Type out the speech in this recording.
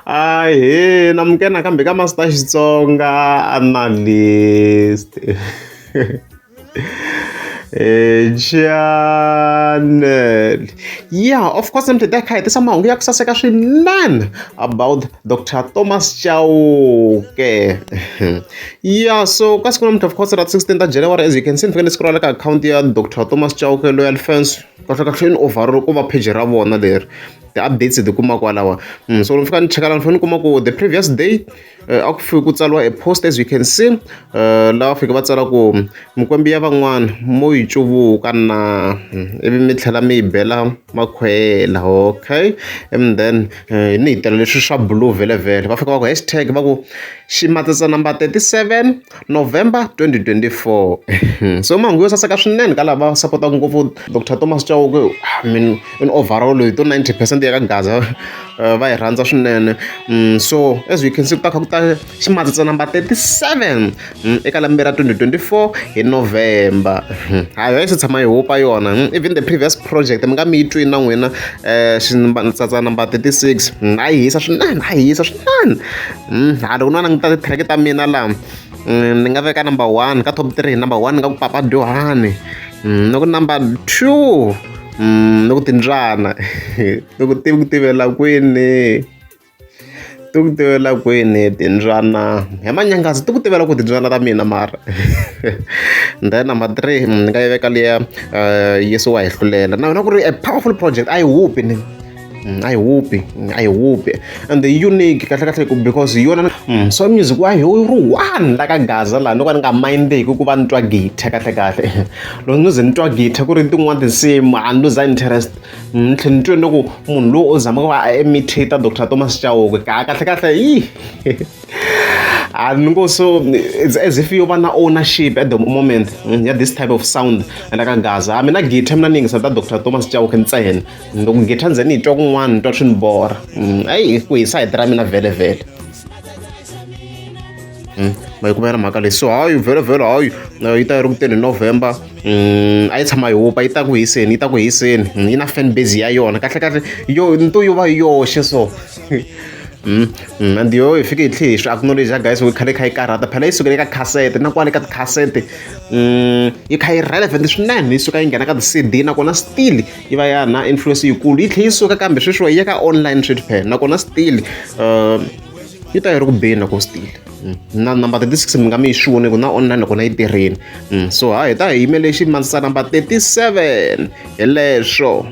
Ahee, namukena kambe ka Master Xitsonga analyst. Channel. Yeah, of course, I'm today kha hi tisa mahungu ya ku saseka swinene about Dr. Thomas Chauke. Yeah, so ka siku namuntlha of course ra 16 ta January, as you can see, ni fanele scroll ka account ya Dr. Thomas Chauke loyal fans kahle in overall ku va page ra vona leri ti-updates ti kuma kwalawa. So ni fika ni cheka la ni fanele ni kuma ku the previous day a ku fike ku tsariwa a post, as you can see, laha fike va tsala ku mikwembi ya van'wana mo yi cuvuka na ivi mi tlhela mi yi bela makhwela, okay, and then ni hi tela leswi swa blue vhele va fika va ku hashtag va ku Shimatsatsa number 37 November 2024. So mahungu yo saseka swinene ka lava va sapotaka ngopfu Dr. Thomas Chauke. I mean in overall loyi to 90% ya ka Gaza va hi rhandza swinene. So as you can see ku ta kha ku ta Shimatsatsa number 37 eka lembe ra 2024 hi November. Hayi hi swi tshama hi hopa yona. Even the previous project mi nga mi yi twi na n'wina Shimatsatsa number 36 a yi hisa swinene, a yi hisa swinene. Loko no languta ti-track ta mina laha ni nga veka number 1 ka top 3. Number 1 ni nga ku Papa Dyohane, ni ku number 2 ni ku Timbyana. Ni ku tivela kwini, ti ku tivela kwini Timbyana hi Manyangazi, ti ku tivela ku Timbyana ta mina mara. Then number 3 ni nga yi veka liya Yesu wa hi hlulela, na yona ku ri a powerful project. A yi hupi ni I hope, and the unique because yona so music wa hi ru one la ka Gaza la no ka ni nga mind ku va ni twa guitar kahle. Loko no ze ni twa guitar ku ri tin'wana tinsimu a no za interest ni tlhe ni twe loko munhu loyi o zama ku va a imitate Dr. Thomas Chauke kahle yi. And also it's as if you want ownership at the moment this type of sound like a Gaza. I mean, I get him naning sa Dr. Thomas Chauke ntsena. Ndoko get hanze ni twa kun'wana twa swi ni bora. Ai ku hi side ra mina vhele. Ma yi kumela mhaka leyi. So hayi vhele hayi yi ta yi ri ku teni November. A yi tshama yi hopa, yi ta ku hiseni, yi na fan base ya yona kahle yo nto yo va yoxe so. And yo hi fike hi tlhe hi swi acknowledge guys ku khale kha yi karhata phela yi sukele ka cassette na kwale ka ti-cassette yi kha yi relevant swinene, yi suka yi nghena ka ti-CD nakona still yi va ya na influence yikulu, yi tlhe yi suka kambe sweswiwa yi ya ka online sweswi phela nakona still yi ta yi ri ku beni ko still na number 36 mi nga mi yi xuni ku na online nakona yi tirheni. So hayi hi ta hi yimele Shimatsatsa number 37 hi leswo.